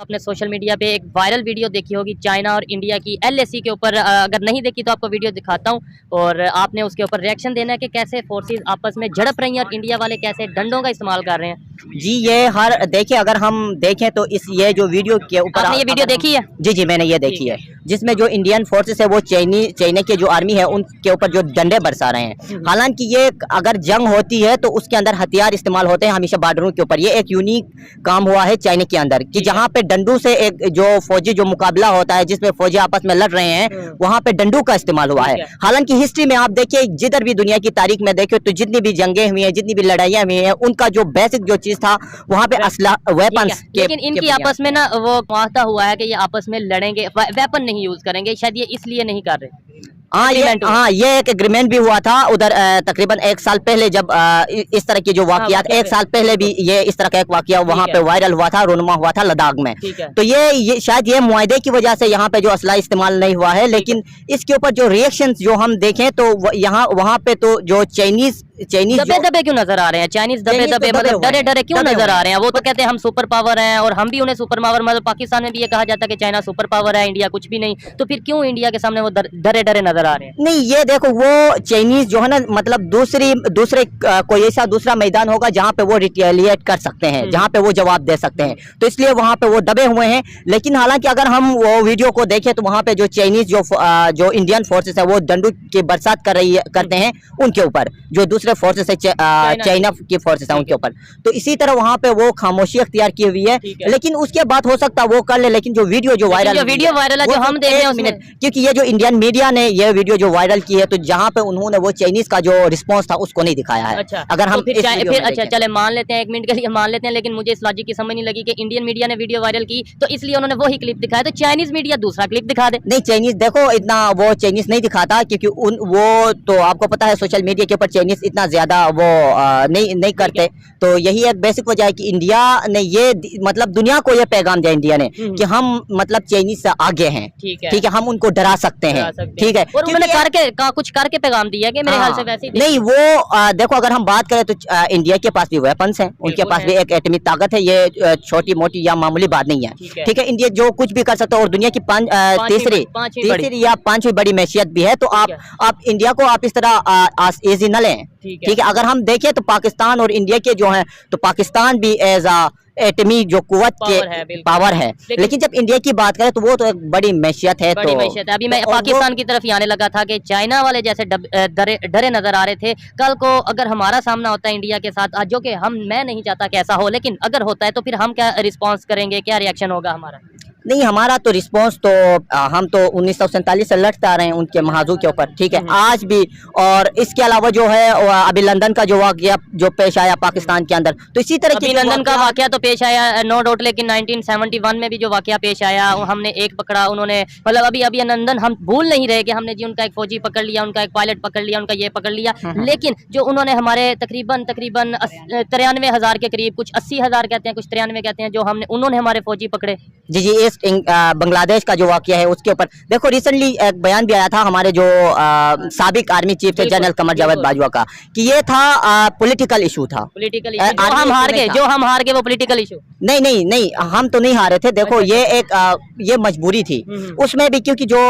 आपने social media पे एक वायरल वीडियो देखी होगी चाइना और इंडिया की एलएसी के ऊपर। अगर नहीं देखी तो आपको वीडियो दिखाता हूँ और आपने उसके ऊपर रिएक्शन देना है कि कैसे फोर्सेस आपस में झड़प रही हैं और इंडिया वाले कैसे डंडों का इस्तेमाल कर रहे हैं। जी ये हर देखिए, अगर हम देखें तो इस ये जो वीडियो के ऊपर आपने ये वीडियो देखी है? जी मैंने ये देखी है, जिसमें जो इंडियन फोर्सेस है वो चाइना की जो आर्मी है उनके ऊपर जो डंडे बरसा रहे हैं। हालांकि ये अगर जंग होती है तो उसके अंदर हथियार इस्तेमाल होते हैं हमेशा बॉर्डरों के ऊपर। ये एक यूनिक काम हुआ है चाइना के अंदर कि जहाँ पे डंडू से एक जो फौजी जो मुकाबला होता है जिसमें फौजी आपस में लड़ रहे हैं वहाँ पे डंडू का इस्तेमाल हुआ है। हालांकि हिस्ट्री में आप देखिए, जिधर भी दुनिया की तारीख में देखिए तो जितनी भी जंगें हुई हैं, जितनी भी लड़ाइयाँ हुई हैं, उनका जो बेसिक जो चीज था वहाँ पे असला वेपन्स के। लेकिन इनकी आपस में ना वो वादा हुआ है कि ये आपस में लड़ेंगे, वेपन नहीं यूज करेंगे, शायद ये इसलिए नहीं कर रहे। ये एक एग्रीमेंट भी हुआ था उधर तकरीबन 1 साल पहले, जब इस तरह की जो वाकयात 1 साल पहले भी ये इस तरह का एक वाकया वहाँ पे वायरल हुआ था, रोनमा हुआ था लद्दाख में। तो ये शायद ये मुआहदे की वजह से यहाँ पे जो असला इस्तेमाल नहीं हुआ है। लेकिन इसके ऊपर जो रिएक्शंस जो हम देखें तो यहाँ वहाँ पे तो जो चाइनीज दबे क्यों नजर आ रहे हैं? चाइनीज दबे मतलब डरे क्यों नजर आ रहे हैं? वो तो कहते हैं हम सुपर पावर हैं और हम भी उन्हें सुपर पावर, मतलब पाकिस्तान में भी ये कहा जाता है कि चाइना सुपर पावर है, इंडिया कुछ भी नहीं। तो फिर क्यों इंडिया के सामने वो डरे नजर आ रहे हैं? नहीं, ये देखो वो चाइनीज जो है ना, मतलब दूसरे कोई ऐसा दूसरा मैदान होगा जहाँ पे वो रिटेलिएट कर सकते हैं, जहाँ पे वो जवाब दे सकते हैं, तो इसलिए वहाँ पे वो दबे हुए हैं। लेकिन हालांकि अगर हम वो वीडियो को देखें तो वहाँ पे जो चाइनीज जो इंडियन फोर्सेस है वो डंडू की बरसात करते हैं उनके ऊपर, जो दूसरे फोर्सेस है चाइना की फोर्सेस है उनके ऊपर। तो इसी तरह वहाँ पे वो खामोशी अख्तियार की हुई है। लेकिन उसके बाद हो सकता है वो कर ले, लेकिन जो वीडियो वायरल है जो हम देख रहे हैं, क्योंकि ये जो इंडियन मीडिया ने ये वीडियो जो वायरल की है तो जहाँ पे उन्होंने वो चाइनीज का जो रिस्पांस था उसको नहीं दिखाया है। अच्छा, अगर हम तो फिर अच्छा चले मान लेते हैं, 1 मिनट के लिए मान लेते हैं, लेकिन मुझे इस लॉजिक की समझ नहीं लगी कि इंडियन मीडिया ने वीडियो वायरल की तो इसलिए उन्होंने वही क्लिप दिखाया, तो चाइनीज मीडिया दूसरा क्लिप दिखा दे। नहीं, चाइनीज देखो इतना वो चाइनीज नहीं दिखाता, क्योंकि वो तो आपको पता है सोशल मीडिया के ऊपर चाइनीज इतना ज्यादा वो नहीं करते। तो यही एक बेसिक वजह है कि इंडिया ने ये मतलब दुनिया को ये पैगाम दिया इंडिया ने कि हम मतलब चाइनीज से आगे हैं, ठीक है, हम उनको डरा सकते हैं, ठीक है। और उन्होंने कुछ करके पैगाम दिया कि मेरे ख्याल से वैसे ही नहीं, वो देखो अगर हम बात करें तो इंडिया के पास भी वेपन्स हैं, उनके पास भी एक एटॉमिक ताकत है, ये छोटी मोटी या मामूली बात नहीं है, ठीक है। इंडिया जो कुछ भी कर सकता है और दुनिया की तीसरी या 5वीं बड़ी मैशियत भी है। तो आप इंडिया को आप इस तरह इजी न लें, ठीक है। अगर हम देखें तो पाकिस्तान और इंडिया के जो हैं तो पाकिस्तान भी एज एटमी जो कुव्वत के पावर है, लेकिन जब इंडिया की बात करें तो वो तो एक बड़ी मैशियत है। अभी मैं पाकिस्तान की तरफ ही आने लगा था कि चाइना वाले जैसे डरे नजर आ रहे थे। कल को अगर हमारा सामना होता है इंडिया के साथ, जो कि मैं नहीं चाहता कि ऐसा हो, लेकिन अगर होता है तो फिर हम क्या रिस्पॉन्स करेंगे, क्या रिएक्शन होगा हमारा? नहीं, हमारा तो रिस्पांस तो हम तो 1947 से लड़ते आ रहे हैं उनके महाजू के ऊपर, ठीक है, आज भी। और इसके अलावा जो है अभी लंदन का जो वाकया जो पेश आया पाकिस्तान के अंदर, तो इसी तरह की लंदन का वाकया तो पेश आया, नो डाउट। लेकिन 1971 में भी जो वाकया पेश आया, हमने एक पकड़ा, उन्होंने मतलब अभी लंदन हम भूल नहीं रहे कि हमने जी उनका एक फौजी पकड़ लिया, उनका एक पायलट पकड़ लिया, उनका ये पकड़ लिया। लेकिन जो उन्होंने हमारे तकरीबन 93,000 के करीब, कुछ 80,000 कहते हैं, कुछ 93 कहते हैं, जो उन्होंने हमारे फौजी पकड़े। जी बांग्लादेश का जो वाकया है उसके ऊपर देखो, रिसेंटली एक बयान भी आया था हमारे जो साबिक आर्मी चीफ थे जनरल कमर जावेद बाजवा का, कि ये था पॉलिटिकल इशू था। हम हार गए वो पॉलिटिकल इशू नहीं, हम तो नहीं हारे थे। देखो ये मजबूरी थी उसमें भी, क्योंकि जो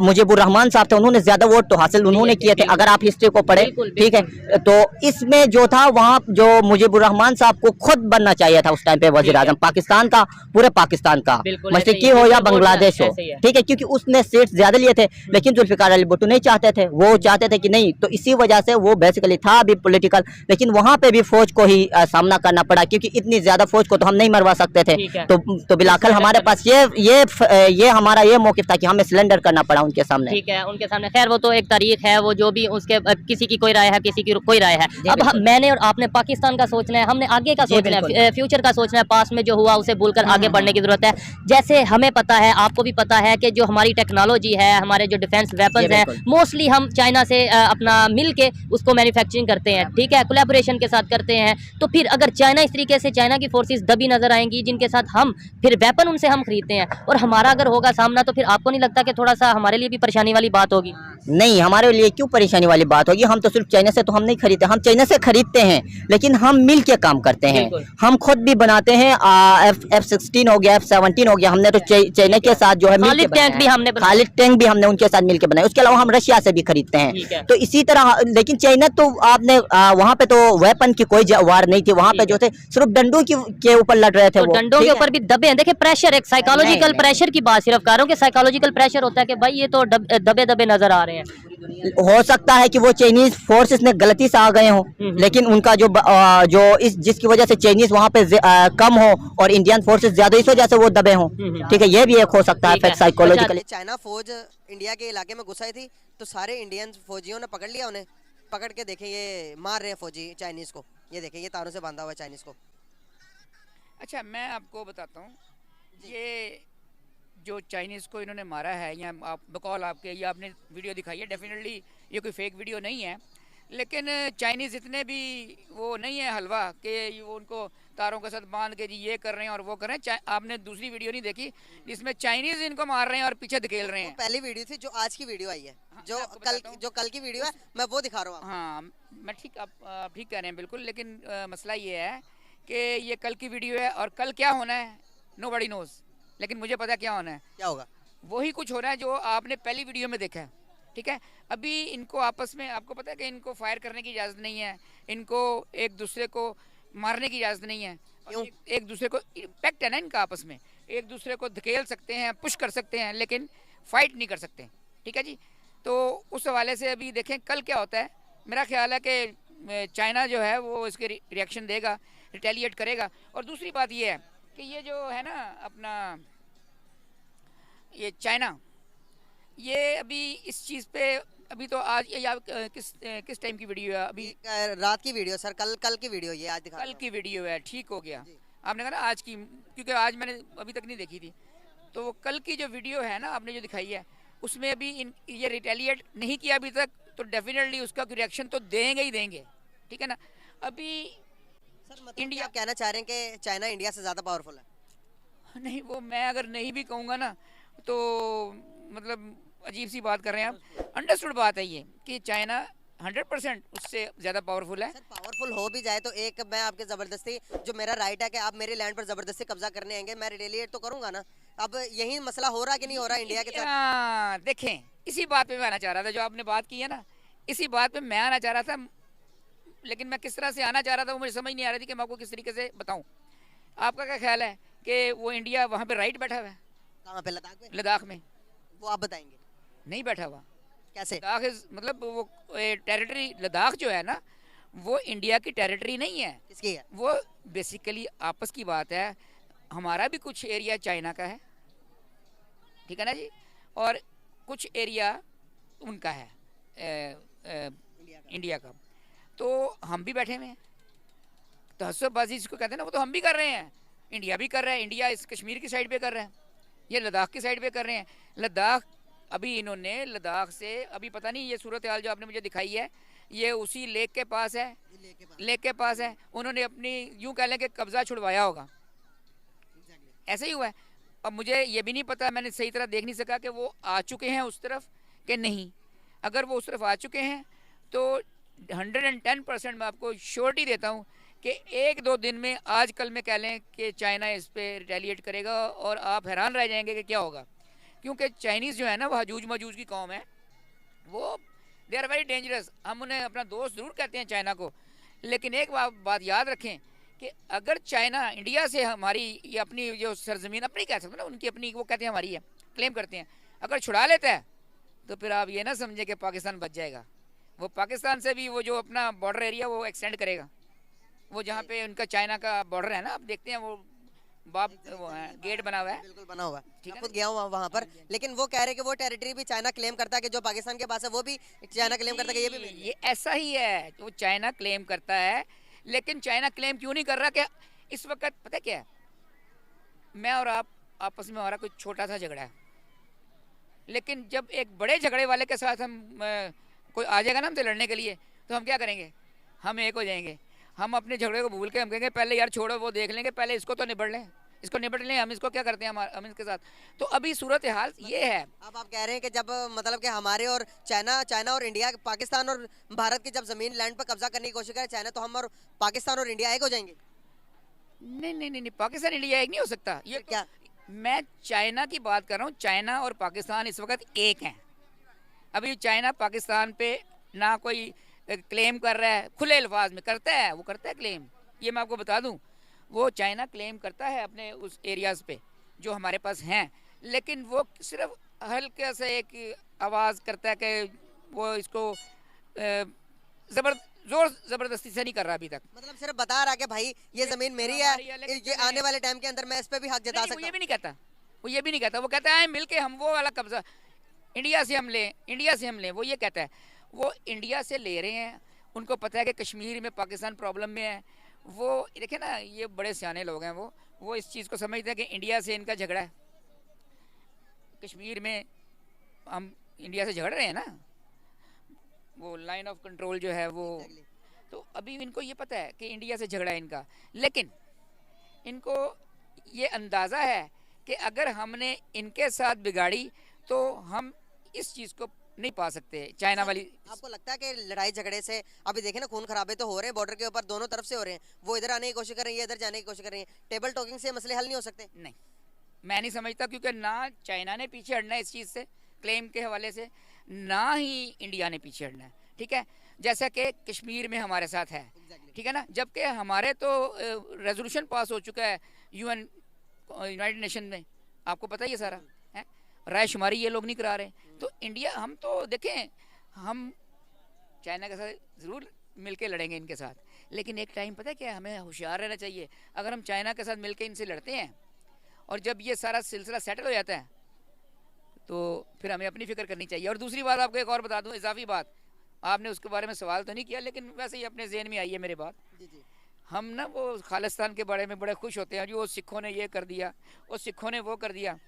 मुजीबुर रहमान साहब थे उन्होंने ज्यादा वोट तो हासिल उन्होंने किए थे, अगर आप हिस्ट्री को पढ़े, ठीक है। तो इसमें जो था वहाँ जो मुजीबुर रहमान साहब को खुद बनना चाहिए था उस टाइम पे वजीर आजम पाकिस्तान का, पूरे पाकिस्तान का, मशरिकी हो या बांग्लादेश हो, ठीक है, क्योंकि उसने सीट ज्यादा लिए थे। लेकिन जुल्फिकार अली भुट्टो नहीं चाहते थे, वो चाहते थे कि नहीं, तो इसी वजह से वो बेसिकली था भी पॉलिटिकल। लेकिन वहां पे भी फौज को ही सामना करना पड़ा, क्योंकि इतनी ज्यादा फौज को तो हम नहीं मरवा सकते थे। तो बिलाखल हमारे पास ये हमारा ये मौकिफ था कि हमें सिलेंडर करना पड़ा उनके सामने, ठीक है, उनके सामने। खैर वो तो एक तारीख है, वो जो भी उसके किसी की कोई राय है, किसी की कोई राय है। अब मैंने और आपने पाकिस्तान का सोचना है, हमने आगे का सोचना है, फ्यूचर का सोचना है, पास में जो हुआ उसे भूलकर आगे बढ़ने की जरूरत है। जैसे जैसे हमें पता है, आपको भी पता है कि जो हमारी टेक्नोलॉजी है, हमारे जो डिफेंस वेपन्स हैं, मोस्टली हम चाइना से अपना मिल के उसको मैन्युफैक्चरिंग करते हैं, ठीक है, कोलैबोरेशन के साथ करते हैं। तो फिर अगर चाइना इस तरीके से, चाइना की फोर्सेस दबी नजर आएंगी जिनके साथ हम फिर वेपन उनसे हम खरीदते हैं और हमारा अगर होगा सामना, तो फिर आपको नहीं लगता कि थोड़ा सा हमारे लिए भी परेशानी वाली बात होगी? नहीं, हमारे लिए क्यों परेशानी वाली बात होगी? हम तो सिर्फ चाइना से तो हम नहीं खरीदते, हम चाइना से खरीदते हैं लेकिन हम मिल के काम करते हैं। हम खुद भी बनाते हैं। F-16 हो गया, F-17 हो गया, हमने तो चाइना के साथ जो है मिल के टैंक भी हमने खालिद टैंक भी हमने उनके साथ मिलकर बनाए। उसके अलावा हम रशिया से भी खरीदते हैं। तो इसी तरह, लेकिन चाइना तो आपने वहाँ पे तो वेपन की कोई वार नहीं थी, वहाँ पे जो थे सिर्फ डंडों के ऊपर लड़ रहे थे। तो डंडों के ऊपर भी दबे हैं। देखिए प्रेशर, एक साइकोलॉजिकल प्रेशर की बात सिर्फ कर रहा हूँ कि साइकोलॉजिकल प्रेशर होता है कि भाई ये तो दबे दबे नजर आ रहे हैं। हो सकता है कि वो चाइनीज फोर्सेस ने गलती से आ गए हो, लेकिन उनका जो इस जिसकी वजह से चाइनीज वहाँ पे कम हो और इंडियन फोर्सेस ज्यादा, इस वजह से वो दबे हो। ठीक है, ये भी एक हो सकता है साइकोलॉजिकली। चाइना फौज इंडिया के इलाके में घुसाई थी तो सारे इंडियन फौजियों ने पकड़ लिया उन्हें। पकड़ के देखें ये मार रहे हैं फौजी चाइनीज को, ये देखें ये तारों से बांधा हुआ है चाइनीज को। अच्छा, मैं आपको बताता हूँ, ये जो चाइनीज़ को इन्होंने मारा है, या आप बकौल आपके, ये आपने वीडियो दिखाई है, डेफिनेटली ये कोई फेक वीडियो नहीं है, लेकिन चाइनीज़ इतने भी वो नहीं है हलवा कि वो उनको तारों के साथ बांध के जी ये कर रहे हैं और वो कर रहे हैं। आपने दूसरी वीडियो नहीं देखी जिसमें चाइनीज़ इनको मार रहे हैं और पीछे धकेल रहे हैं? पहली वीडियो थी, जो आज की वीडियो आई है, जो कल की वीडियो है, मैं वो दिखा रहा हूँ। हाँ, मैं ठीक, आप ठीक कह रहे हैं बिल्कुल, लेकिन मसला ये है कि ये कल की वीडियो है और कल क्या होना है नोबडी नोज़, लेकिन मुझे पता क्या होना है। क्या होगा? वही कुछ हो रहा है जो आपने पहली वीडियो में देखा है, ठीक है। अभी इनको आपस में, आपको पता है कि इनको फायर करने की इजाज़त नहीं है, इनको एक दूसरे को मारने की इजाज़त नहीं है। एक दूसरे को पैक्ट है ना इनका आपस में, एक दूसरे को धकेल सकते हैं, पुश कर सकते हैं, लेकिन फाइट नहीं कर सकते, ठीक है जी। तो उस हवाले से अभी देखें कल क्या होता है। मेरा ख्याल है कि चाइना जो है वो इसके रिएक्शन देगा, रिटेलिएट करेगा। और दूसरी बात ये है कि ये जो है ना अपना ये चाइना, ये अभी इस चीज़ पे, अभी तो आज ये आप किस टाइम की वीडियो है? अभी रात की वीडियो सर, कल की वीडियो, ये आज दिखा कल की वीडियो है, ठीक हो गया। आपने कहा ना आज की, क्योंकि आज मैंने अभी तक नहीं देखी थी। तो वो कल की जो वीडियो है ना आपने जो दिखाई है, उसमें अभी ये रिटेलिएट नहीं किया अभी तक, तो डेफिनेटली उसका रिएक्शन तो देंगे ही देंगे, ठीक है ना। अभी सर मतलब इंडिया कहना चाह रहे हैं कि चाइना इंडिया से ज़्यादा पावरफुल है? नहीं, वो मैं अगर नहीं भी कहूँगा ना तो मतलब अजीब सी बात कर रहे हैं आप। अंडरस्टूड बात है ये कि चाइना 100% उससे ज़्यादा पावरफुल है। सर पावरफुल हो भी जाए तो एक मैं आपके ज़बरदस्ती, जो मेरा राइट है कि आप मेरे लैंड पर ज़बरदस्ती कब्जा करने आएंगे, मैं रिटेलिएट तो करूंगा ना। अब यही मसला हो रहा कि नहीं हो रहा इंडिया के साथ? देखें, इसी बात पे मैं आना चाह रहा था, जो आपने बात की है ना, इसी बात पे मैं आना चाह रहा था, लेकिन मैं किस तरह से आना चाह रहा था वो मुझे समझ नहीं आ रही थी कि मैं आपको किस तरीके से बताऊँ। आपका क्या ख्याल है कि वो इंडिया वहाँ पर राइट बैठा हुआ है? कहाँ पे? लद्दाख में? लद्दाख में। वो आप बताएंगे? नहीं बैठा हुआ। कैसे? लद्दाख मतलब वो टेरिटरी, लद्दाख जो है ना वो इंडिया की टेरिटरी नहीं है। किसकी है? वो बेसिकली आपस की बात है। हमारा भी कुछ एरिया चाइना का है, ठीक है ना जी, और कुछ एरिया उनका है इंडिया का। तो हम भी बैठे हुए हैं, तहस्सुबबाजी जिसको कहते हैं ना, वो तो हम भी कर रहे हैं, इंडिया भी कर रहा है। इंडिया इस कश्मीर की साइड पे कर रहा है, ये लद्दाख की साइड पे कर रहे हैं। लद्दाख, अभी इन्होंने लद्दाख से, अभी पता नहीं ये सूरत हाल जो आपने मुझे दिखाई है, ये उसी लेक के पास है, लेक के पास है। उन्होंने अपनी यूँ कह लें कि कब्जा छुड़वाया होगा, ऐसा ही हुआ है। अब मुझे ये भी नहीं पता, मैंने सही तरह देख नहीं सका कि वो आ चुके हैं उस तरफ कि नहीं। अगर वो उस तरफ आ चुके हैं तो 110% मैं आपको श्योरिटी देता हूँ कि 1-2 दिन में, आज कल में कह लें कि चाइना इस पर रिटेलिएट करेगा और आप हैरान रह जाएंगे कि क्या होगा। क्योंकि चाइनीज़ जो है ना वो हजूज मजूज की कौम है, वो दे आर वेरी डेंजरस। हम उन्हें अपना दोस्त ज़रूर कहते हैं चाइना को, लेकिन एक बात याद रखें कि अगर चाइना इंडिया से हमारी ये अपनी जो सरजमीन अपनी कह सकते हैं ना, उनकी अपनी, वो कहते हैं हमारी है, क्लेम करते हैं, अगर छुड़ा लेता है तो फिर आप ये ना समझे कि पाकिस्तान बच जाएगा। वो पाकिस्तान से भी वो जो अपना बॉर्डर एरिया वो एक्सटेंड करेगा, वो जहाँ पे उनका चाइना का बॉर्डर है ना, आप देखते हैं वो वो है, गेट बना हुआ है, बिल्कुल बना हुआ है, ठीक है। खुद गया हूँ वहाँ पर, लेकिन वो कह रहे हैं कि वो टेरिटरी भी चाइना क्लेम करता है, कि जो पाकिस्तान के पास है वो भी चाइना क्लेम करता है कि ये ऐसा ही है, वो चाइना क्लेम करता है। लेकिन चाइना क्लेम क्यों नहीं कर रहा कि इस वक्त पता क्या है, मैं और आप आपस में हमारा कोई छोटा सा झगड़ा है, लेकिन जब एक बड़े झगड़े वाले के साथ हम कोई आ जाएगा ना हमसे लड़ने के लिए, तो हम क्या करेंगे, हम एक हो जाएंगे। हम अपने झगड़े को भूल के हम कहेंगे पहले यार छोड़ो, वो देख लेंगे, पहले इसको तो निबड़ लें, इसको निबट लें, हम इसको क्या करते हैं हम इसके साथ। तो अभी सूरत हाल ये है। अब आप कह रहे हैं कि जब मतलब कि हमारे और चाइना और इंडिया, पाकिस्तान और भारत की जब जमीन लैंड पर कब्जा करने की कोशिश करे चाइना, तो हम और पाकिस्तान और इंडिया एक हो जाएंगे? नहीं नहीं नहीं, पाकिस्तान इंडिया एक नहीं हो सकता। ये क्या? मैं चाइना की बात कर रहा हूँ। चाइना और पाकिस्तान इस वक्त एक हैं। अभी चाइना पाकिस्तान पे ना कोई क्लेम कर रहा है, खुले अल्फाज में करता है, वो करता है क्लेम, ये मैं आपको बता दूं। वो चाइना क्लेम करता है अपने उस एरियाज़ पे जो हमारे पास हैं, लेकिन वो सिर्फ हल्के से एक आवाज़ करता है कि वो इसको जोर ज़बरदस्ती से नहीं कर रहा अभी तक। मतलब सिर्फ बता रहा कि भाई ये जमीन मेरी है, ये आने वाले टाइम के अंदर मैं इस पे भी हक जता सकता हूं। ये भी नहीं कहता, वो ये भी नहीं कहता। वो कहता है मिल के हम वो वाला कब्जा इंडिया से हम लें, इंडिया से हम लें, वो ये कहता है। वो इंडिया से ले रहे हैं, उनको पता है कि कश्मीर में पाकिस्तान प्रॉब्लम में है। वो देखे ना, ये बड़े सियाने लोग हैं, वो इस चीज़ को समझते हैं कि इंडिया से इनका झगड़ा है। कश्मीर में हम इंडिया से झगड़ रहे हैं ना, वो लाइन ऑफ कंट्रोल जो है वो, तो अभी इनको ये पता है कि इंडिया से झगड़ा है इनका, लेकिन इनको ये अंदाज़ा है कि अगर हमने इनके साथ बिगाड़ी तो हम इस चीज़ को नहीं पा सकते। चाइना वाली, आपको लगता है कि लड़ाई झगड़े से अभी देखे ना खून खराबे तो हो रहे हैं बॉर्डर के ऊपर, दोनों तरफ से हो रहे हैं, वो इधर आने की कोशिश कर रही है, इधर जाने की कोशिश कर रही है, टेबल टॉकिंग से मसले हल नहीं हो सकते? नहीं, मैं नहीं समझता, क्योंकि ना चाइना ने पीछे हटना है इस चीज़ से, क्लेम के हवाले से, ना ही इंडिया ने पीछे हटना है। ठीक है, जैसा कि कश्मीर में हमारे साथ है, ठीक है ना, जबकि हमारे तो रेजोल्यूशन पास हो चुका है यूएन, यूनाइटेड नेशन में, आपको पता ही है सारा है, रायशुमारी ये लोग नहीं करा रहे। तो इंडिया, हम तो देखें, हम चाइना के साथ ज़रूर मिलके लड़ेंगे इनके साथ, लेकिन एक टाइम पता है क्या, हमें होशियार रहना चाहिए। अगर हम चाइना के साथ मिलके इनसे लड़ते हैं और जब ये सारा सिलसिला सेटल हो जाता है तो फिर हमें अपनी फ़िक्र करनी चाहिए। और दूसरी बात आपको एक और बता दूं, इजाफी बात, आपने उसके बारे में सवाल तो नहीं किया, लेकिन वैसे ही अपने जहन में आई है मेरे बात। हम ना वो खालिस्तान के बारे में बड़े खुश होते हैं, जो वो सिखों ने ये कर दिया, वो सिखों ने वो कर दिया।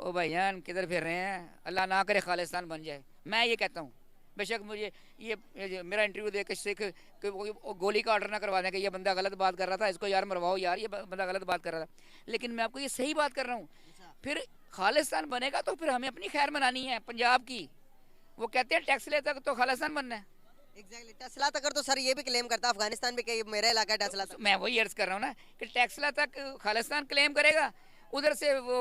ओ भाईजान, किधर फिर रहे हैं, अल्लाह ना करे खालिस्तान बन जाए। मैं ये कहता हूँ, बेशक मुझे ये मेरा इंटरव्यू देकर सिख कि वो गोली का ऑर्डर ना करवा दें कि ये बंदा गलत बात कर रहा था, इसको यार मरवाओ यार, ये बंदा गलत बात कर रहा था, लेकिन मैं आपको ये सही बात कर रहा हूँ। फिर खालिस्तान बनेगा तो फिर हमें अपनी खैर मनानी है पंजाब की। वो कहते हैं टैक्स ले तक तो खालिस्तान बनना है। एग्जैक्टली, टेस्ला तक तो सर ये भी क्लेम करता है अफगानिस्तान भी कि मेरा इलाका है टेस्ला तक। मैं वही अर्ज कर रहा हूँ ना कि टेक्सला तक खालिस्तान क्लेम करेगा, उधर से वो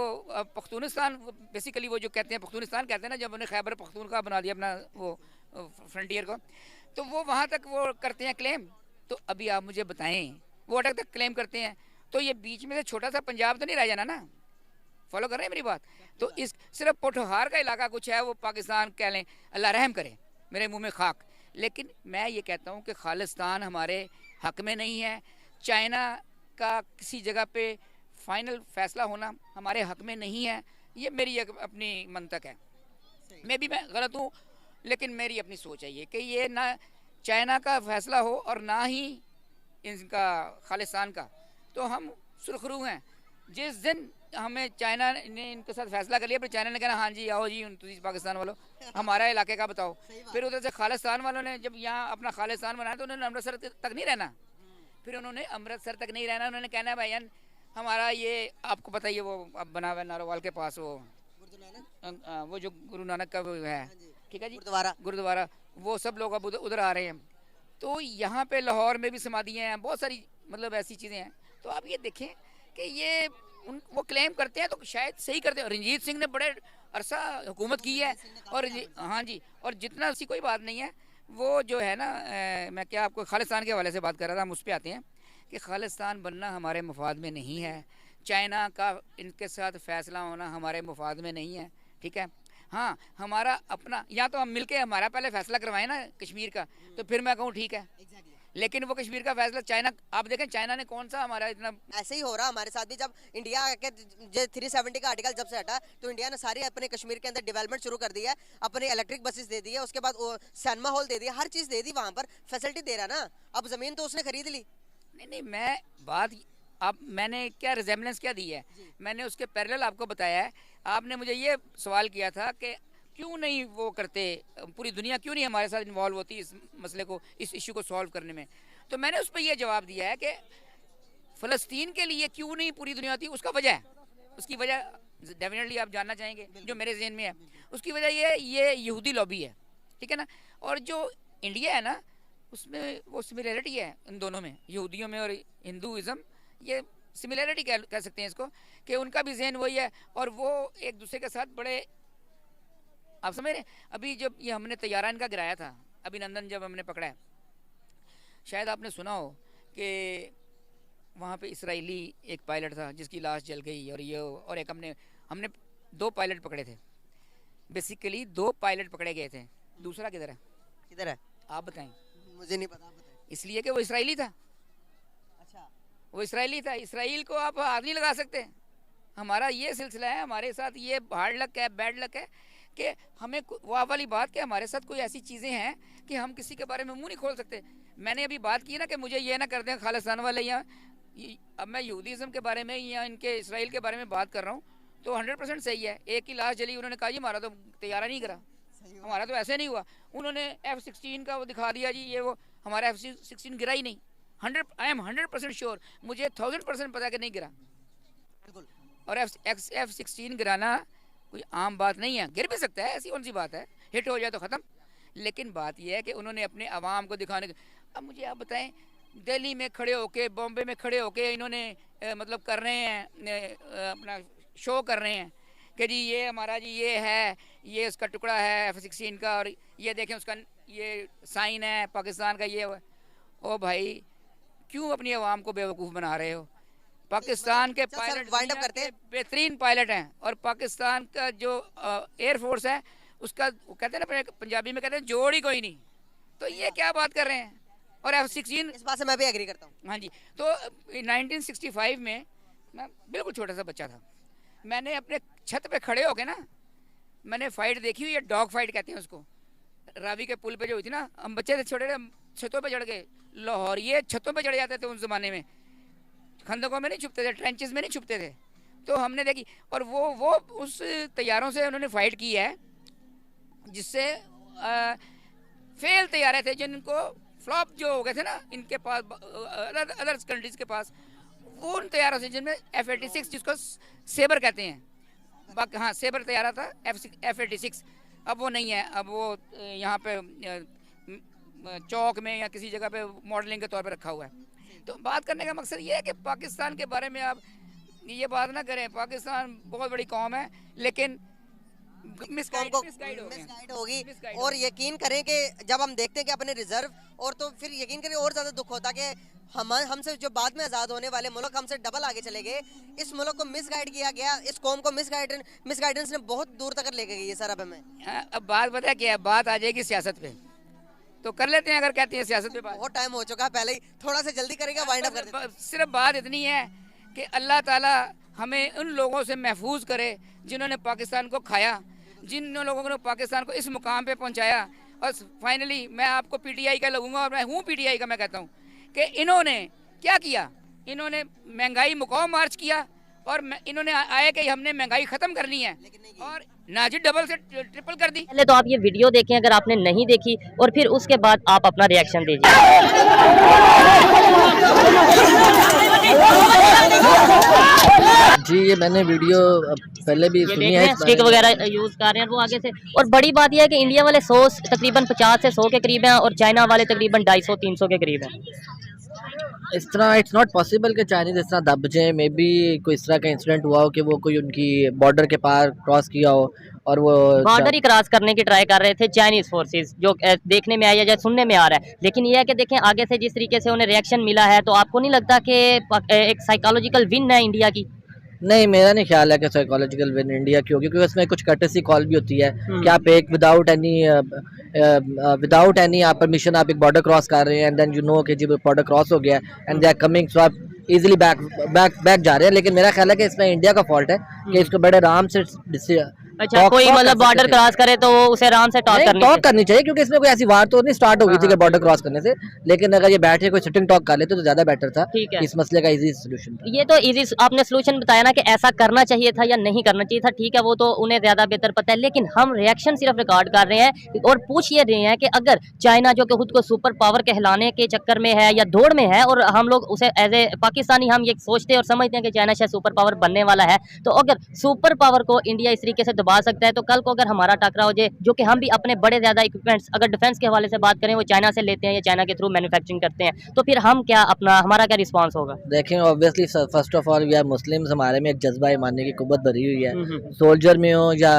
पख्तूनिस्तान, बेसिकली वो जो कहते हैं पख्तूनिस्तान कहते हैं ना, जब उन्हें खैबर पख्तूनख्वा बना दिया अपना वो फ्रंटियर को, तो वो वहाँ तक वो करते हैं क्लेम। तो अभी आप मुझे बताएं, वो अटक तक क्लेम करते हैं, तो ये बीच में से छोटा सा पंजाब तो नहीं रह जाना ना। फॉलो कर रहे हैं मेरी बात? तो इस सिर्फ पोठोहार का इलाका कुछ है, वो पाकिस्तान कह लें, अल्लाह रहम करे, मेरे मुँह में खाक। लेकिन मैं ये कहता हूँ कि खालिस्तान हमारे हक में नहीं है, चाइना का किसी जगह पे फाइनल फैसला होना हमारे हक में नहीं है। ये मेरी एक अपनी मंतक है, मैं गलत हूँ, लेकिन मेरी अपनी सोच है ये कि ये ना चाइना का फैसला हो और ना ही इनका खालिस्तान का। तो हम सुरखरू हैं। जिस दिन हमें चाइना ने इनके साथ फैसला कर लिया, फिर चाइना ने कहना हाँ जी आओ जी तुम पाकिस्तान वालों हमारा इलाके का बताओ। फिर उधर से खालिस्तान वालों ने जब यहाँ अपना खालिस्तान बनाया तो उन्होंने अमृतसर तक नहीं रहना, फिर उन्होंने अमृतसर तक नहीं रहना, उन्होंने कहना है भाईजान हमारा ये आपको पता ही है, वो अब बना हुआ है नारोवाल के पास, वो जो गुरु नानक का वो है, ठीक है जी, गुरुद्वारा, वो सब लोग अब उधर आ रहे हैं। तो यहाँ पे लाहौर में भी समाधियाँ हैं, बहुत सारी मतलब ऐसी चीज़ें हैं। तो आप ये देखें कि ये वो क्लेम करते हैं तो शायद सही करते हैं। रंजीत सिंह ने बड़े अरसा हुकूमत की है, और हाँ जी, और जितना ऐसी कोई बात नहीं है, वो जो है ना मैं क्या आपको खालिस्तान के हवाले से बात कर रहा था, हम उस पर आते हैं कि खालिस्तान बनना हमारे मफाद में नहीं है, चाइना का इनके साथ फैसला होना हमारे मफाद में नहीं है, ठीक है। हाँ, हमारा अपना, या तो हम मिलके हमारा पहले फैसला करवाएं ना कश्मीर का, तो फिर मैं कहूँ ठीक है, लेकिन वो कश्मीर का फैसला चाइना, आप देखें चाइना ने कौन सा हमारा इतना, ऐसे ही हो रहा हमारे साथ भी। जब इंडिया के 370 का आर्टिकल जब से हटा तो इंडिया ने सारी अपने कश्मीर के अंदर डेवलपमेंट शुरू कर दी है, अपने इलेक्ट्रिक बसेस दे दी है, उसके बाद सिनेमा हॉल दे दिया, हर चीज़ दे दी, वहाँ पर फैसिलिटी दे रहा ना। अब ज़मीन तो उसने खरीद ली। नहीं, मैं बात आप मैंने क्या रिजेम्बलेंस क्या दी है, मैंने उसके पैरेलल आपको बताया है। आपने मुझे ये सवाल किया था कि क्यों नहीं वो करते, पूरी दुनिया क्यों नहीं हमारे साथ इन्वॉल्व होती इस मसले को, इस इशू को सॉल्व करने में। तो मैंने उस पर यह जवाब दिया है कि फ़लस्तीन के लिए क्यों नहीं पूरी दुनिया होती, उसका वजह है, उसकी वजह डेफिनेटली आप जानना चाहेंगे जो मेरे जहन में है। उसकी वजह ये यहूदी लॉबी है, ठीक है ना। और जो इंडिया है ना, उसमें वो सिमिलरिटी है इन दोनों में, यहूदियों में और हिंदुज़म, ये सिमिलरिटी कह सकते हैं इसको, कि उनका भी जहन वही है और वो एक दूसरे के साथ बड़े, आप समझ रहे हैं। अभी जब ये हमने तैयारा इनका गिराया था, अभिनंदन जब हमने पकड़ा है, शायद आपने सुना हो कि वहाँ पे इसराइली एक पायलट था जिसकी लाश जल गई, और एक हमने 2 पायलट पकड़े थे। बेसिकली 2 पायलट पकड़े गए थे, दूसरा किधर है? किधर है? आप बताएं। मुझे नहीं पता, आप बताएं। इसलिए कि वो इसराइली था। अच्छा, वो इसराइली था। इसराइल को आप हाथ नहीं लगा सकते। हमारा ये सिलसिला है, हमारे साथ ये हार्ड लक है, बैड लक है कि हमें वो वाली बात कि हमारे साथ कोई ऐसी चीज़ें हैं कि हम किसी के बारे में मुंह नहीं खोल सकते। मैंने अभी बात की ना कि मुझे ये ना कर दें खालिस्तान वाले, या अब मैं यहूदीज़म के बारे में या इनके इसराइल के बारे में बात कर रहा हूँ तो 100% सही है। एक की लाश जली, उन्होंने कहा जी हमारा तो तैयारा नहीं करा, हमारा तो ऐसे नहीं हुआ। उन्होंने F-16 का वो दिखा दिया जी, ये वो, हमारा F-16 गिरा ही नहीं। आई एम 100% श्योर, मुझे 1000% पता कि नहीं गिरा। और F-16 गिराना कोई आम बात नहीं है, गिर भी सकता है, ऐसी कौन सी बात है, हिट हो जाए तो ख़त्म। लेकिन बात यह है कि उन्होंने अपने आवाम को दिखाने, अब मुझे आप बताएं, दिल्ली में खड़े होके, बॉम्बे में खड़े होके इन्होंने मतलब कर रहे हैं, अपना शो कर रहे हैं कि जी ये हमारा जी ये है, ये उसका टुकड़ा है F-16 का, और ये देखें उसका ये साइन है पाकिस्तान का, ये ओ भाई क्यों अपनी आवाम को बेवकूफ़ बना रहे हो? पाकिस्तान के पायलट वाइंड अप करते हैं। बेहतरीन पायलट हैं, और पाकिस्तान का जो एयरफोर्स है उसका, कहते हैं ना पंजाबी में कहते हैं जोड़ ही कोई नहीं। तो ये क्या बात कर रहे हैं? और F-16, इस बात से मैं भी एग्री करता हूँ। हाँ जी। तो 1965 में मैं बिल्कुल छोटा सा बच्चा था, मैंने अपने छत पे खड़े होके ना, मैंने फाइट देखी हुई है, डॉग फाइट कहते हैं उसको, रावी के पुल पे जो हुई थी ना, हम बच्चे थे छोटे, छतों पे चढ़ गए, लाहौर ये छतों पे चढ़ जाते थे उस ज़माने में, खंदकों में नहीं छुपते थे, ट्रेंचेस में नहीं छुपते थे। तो हमने देखी, और वो उस तैयारों से उन्होंने फाइट की है जिससे फेल तैयारे थे, जिनको फ्लॉप जो हो गए थे ना इनके पास, अदर कंट्रीज के पास, वो उन तैयारों से जिनमें F-86 जिसको सेबर कहते हैं, हाँ सेबर तैयारा था F-86, अब वो नहीं है, अब वो यहाँ पे चौक में या किसी जगह पे मॉडलिंग के तौर पे रखा हुआ है। तो बात करने का मकसद ये है कि पाकिस्तान के बारे में आप ये बात ना करें, पाकिस्तान बहुत बड़ी कौम है लेकिन मिसगाइड होगी। और यकीन करें कि जब हम देखते हैं कि अपने रिजर्व, और तो फिर यकीन करें और ज़्यादा दुख होता कि हमसे जो बाद में आज़ाद होने वाले मुल्क हमसे डबल आगे चले गए। इस मुल्क को मिसगाइड किया गया, इस कौम को मिसगाइडेंस ने बहुत दूर तक लेके गई है सर। अब हमें अब बात पता है क्या है, बात आ जाएगी सियासत पे, तो कर लेते हैं, अगर कहते हैं सियासत पे बात। बहुत टाइम हो चुका है, पहले ही थोड़ा सा जल्दी करेगा, वाइंड अप कर देते हैं। सिर्फ बात इतनी है कि अल्लाह ताला हमें उन लोगों से महफूज करे जिन्होंने पाकिस्तान को खाया, जिन लोगों ने पाकिस्तान को इस मुकाम पे पहुंचाया। और फाइनली मैं आपको PTI का लगूंगा, और मैं हूँ PTI का, मैं कहता हूँ कि इन्होंने क्या किया, इन्होंने महंगाई मुकाम मार्च किया, और इन्होंने आया कि हमने महंगाई ख़त्म करनी है, और नाजिर डबल से ट्रिपल कर दी। पहले तो आप ये वीडियो देखें अगर आपने नहीं देखी, और फिर उसके बाद आप अपना रिएक्शन दीजिए। जी ये मैंने वीडियो पहले भी सुनी है, स्टिक वगैरह यूज कर रहे हैं वो आगे से। और बड़ी बात यह है कि इंडिया वाले 100 तकरीबन 50 से 100 के करीब हैं, और चाइना वाले तकरीबन 250-300 के करीब हैं। इस तरह इट्स नॉट पॉसिबल कि चाइनीज इस तरह दब जाए। मे बी कोई इस तरह का इंसिडेंट हुआ हो कि वो कोई उनकी बॉर्डर के पार क्रॉस किया हो, और वो बॉर्डर ही क्रॉस करने की ट्राई कर रहे थे चाइनीज फोर्सेस, जो देखने में आया या सुनने में आ रहा है। लेकिन यह है कि देखें आगे से जिस तरीके से उन्हें रिएक्शन मिला है, तो आपको नहीं लगता कि एक साइकोलॉजिकल विन है इंडिया की? नहीं, मेरा नहीं ख्याल है कि साइकोलॉजिकल विन इंडिया की होगी, क्योंकि उसमें कुछ कर्टेसी कॉल भी होती है कि आप एक विदाउट एनी आप परमिशन आप एक बॉर्डर क्रॉस कर रहे हैं, एंड देन यू नो कि जी बॉर्डर क्रॉस हो गया एंड दे आर कमिंग, सो आप इजीली बैक जा रहे हैं। लेकिन मेरा ख्याल है कि इसमें इंडिया का फॉल्ट है कि इसको बड़े आराम से अच्छा, कोई मतलब बॉर्डर क्रॉस करे तो वो उसे आराम से टॉक करनी टॉक करनी चाहिए, क्योंकि इसमें कोई ऐसी वार तो नहीं स्टार्ट हो गई थी कि बॉर्डर क्रॉस करने से, लेकिन अगर ये बैठे कोई सिटिंग टॉक कर लेते तो ज्यादा बेटर था। ठीक है। इस मसले का इजी सोल्यूशन था। ये तो इजी आपने सोल्यूशन बताया ना कि ऐसा करना चाहिए था या नहीं करना चाहिए था, ठीक है, वो तो उन्हें ज्यादा बेहतर पता है, लेकिन हम रिएक्शन सिर्फ रिकॉर्ड कर रहे हैं और पूछ ये रहे हैं कि अगर चाइना जो कि खुद को सुपर पावर कहलाने के चक्कर में है या दौड़ में है, और हम लोग उसे एज ए पाकिस्तानी हम ये सोचते और समझते हैं कि चाइना शायद सुपर पावर बनने वाला है, तो अगर सुपर पावर को इंडिया इस तरीके से दबा सकता है, तो कल को अगर हमारा टकराव हो जाए, जो कि हम भी अपने बड़े ज्यादा इक्विपमेंट्स अगर डिफेंस के हवाले से बात करें वो चाइना से लेते हैं या चाइना के थ्रू मैन्युफैक्चरिंग करते हैं, तो फिर हम क्या अपना हमारा क्या रिस्पॉन्स होगा? देखें, obviously first of all we are Muslims, हमारे में एक जज्बा मानने की कुव्वत भरी हुई है, सोल्जर में हो या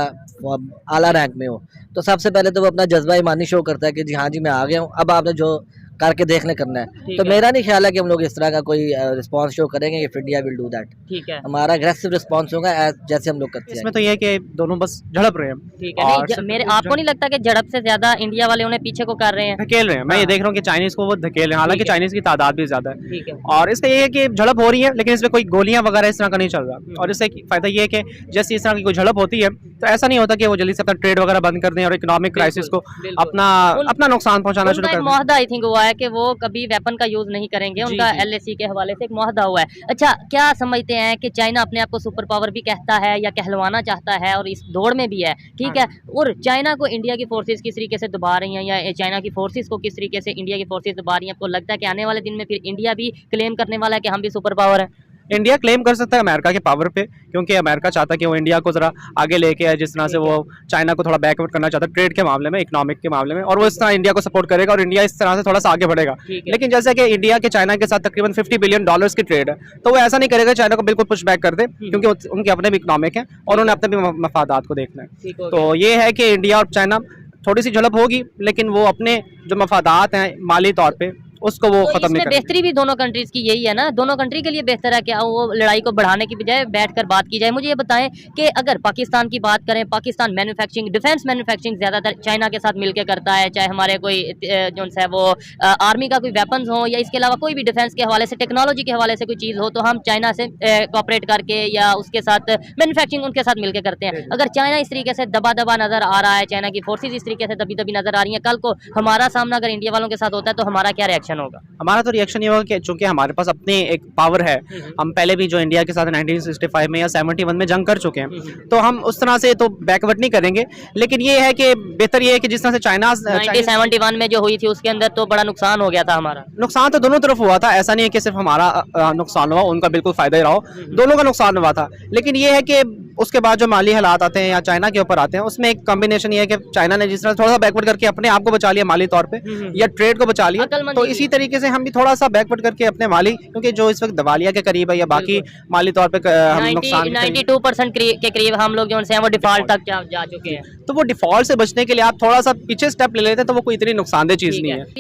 आला रैंक में हो, तो सबसे पहले तो वो अपना जज्बा ईमानी शो करता है कि जी हाँ जी मैं आ गया हूँ, अब आपने जो करके देखने करना है। तो मेरा नहीं ख्याल है कि हम लोग इस तरह का कोई रिस्पांस शो करेंगे, if India will do that. ठीक है, हमारा एग्रेसिव रिस्पांस होगा जैसे हम लोग करते हैं। इसमें तो ये है कि दोनों बस झड़प रहे हैं। ठीक है, नहीं, मेरे आपको नहीं लगता कि झड़प से ज्यादा इंडिया वाले उन्हें पीछे को कर रहे हैं? धकेल रहे हैं, मैं ये देख रहा हूँ कि चाइनीज को वो धकेल रहे हैं, हालांकि चाइनीज की तादाद भी ज्यादा है। ठीक है, और इसका ये है कि झड़प हो रही है, लेकिन इसमें कोई गोलियां वगैरह इस तरह का नहीं चल रहा। और इससे फायदा ये है कि जैसे इस तरह की कोई झड़प होती है तो ऐसा नहीं होता कि वो जल्दी से अपना ट्रेड वगैरह बंद कर दें और इकोनॉमिक क्राइसिस को अपना नुकसान पहुंचाना शुरू कर दें। मुआहदा आई थिंक हुआ है कि वो कभी वेपन का यूज नहीं करेंगे, उनका एलएसी के हवाले से एक मुआहदा हुआ है। अच्छा, क्या समझते हैं कि चाइना अपने आप को सुपर पावर भी कहता है या कहलवाना चाहता है और इस दौड़ में भी है, ठीक है, और चाइना को इंडिया की फोर्सेस किस तरीके से दबा रही हैं या चाइना की फोर्सेस को किस तरीके से इंडिया की फोर्सेस दबा रही हैं? आपको लगता है कि आने वाले दिन में फिर इंडिया भी क्लेम करने वाला है कि हम भी सुपर पावर है? इंडिया क्लेम कर सकता है अमेरिका के पावर पे, क्योंकि अमेरिका चाहता है कि वो इंडिया को जरा आगे लेके आए, जिस तरह से वो चाइना को थोड़ा बैकवर्ड करना चाहता है ट्रेड के मामले में, इकोनॉमिक के मामले में, और वो इस तरह इंडिया को सपोर्ट करेगा और इंडिया इस तरह से थोड़ा सा आगे बढ़ेगा। लेकिन जैसे कि इंडिया के चाइना के साथ तकरीबन $50 बिलियन की ट्रेड है, तो वो ऐसा नहीं करेगा चाइना को बिल्कुल पुश बैक कर दे, क्योंकि उनके अपने भी इकोनॉमिक है और उन्हें अपने भी मफादात को देखना है। तो ये है कि इंडिया और चाइना थोड़ी सी झड़प होगी, लेकिन वो अपने जो मफादात हैं माली तौर पर उसको वो खत्म नहीं करेंगे। बेहतरी भी दोनों कंट्रीज की यही है ना, दोनों कंट्री के लिए बेहतर है कि वो लड़ाई को बढ़ाने की बजाय बैठकर बात की जाए। मुझे ये बताएं कि अगर पाकिस्तान की बात करें, पाकिस्तान मैन्युफैक्चरिंग डिफेंस मैन्युफैक्चरिंग ज्यादातर चाइना के साथ मिलकर करता है, चाहे हमारे कोई जो है वो आर्मी का कोई वेपन्स हो या इसके अलावा कोई भी डिफेंस के हवाले से टेक्नोलॉजी के हवाले से कोई चीज़ हो, तो हम चाइना से कॉपरेट करके या उसके साथ मैन्युफैक्चरिंग उनके साथ मिलकर करते हैं। अगर चाइना इस तरीके से दबा दबा नजर आ रहा है, चाइना की फोर्सेज इस तरीके से दबी दबी नजर आ रही है, कल को हमारा सामना अगर इंडिया वालों के साथ होता है तो हमारा क्या रिएक्शन होगा? हमारा तो रिएक्शन ये होगा कि चूंकि हमारे पास अपनी एक पावर है, हम पहले भी जो इंडिया के साथ 1965 में या 71 में जंग कर चुके हैं, तो हम उस तरह से तो बैकवर्ड नहीं करेंगे। लेकिन ये है कि बेहतर ये है कि जिस तरह से चाइना 1971 में जो हुई थी उसके अंदर तो बड़ा नुकसान हो गया था हमारा। नुकसान तो दोनों तरफ हुआ था, ऐसा नहीं है कि सिर्फ हमारा नुकसान हुआ, उनका बिल्कुल फायदा ही रहा हो, दोनों का नुकसान हुआ था। लेकिन ये है कि उसके बाद जो माली हालात आते हैं या चाइना के ऊपर आते हैं, उसमें एक कॉम्बिनेशन ये है कि चाइना ने जिस तरह थोड़ा सा बैकवर्ड करके अपने आप को बचा लिया माली तौर पे या ट्रेड को बचा लिया, तो इसी तरीके से हम भी थोड़ा सा बैकवर्ड करके अपने माली, क्योंकि जो इस वक्त दिवालिया के करीब है या बाकी माली तौर पे हम नुकसान 92% के करीब हम लोग जो हैं वो डिफॉल्ट तक जा चुके हैं। तो वो डिफॉल्ट से बचने के लिए आप थोड़ा सा पीछे स्टेप ले लेते हैं तो वो कोई इतनी नुकसानदेह चीज नहीं है।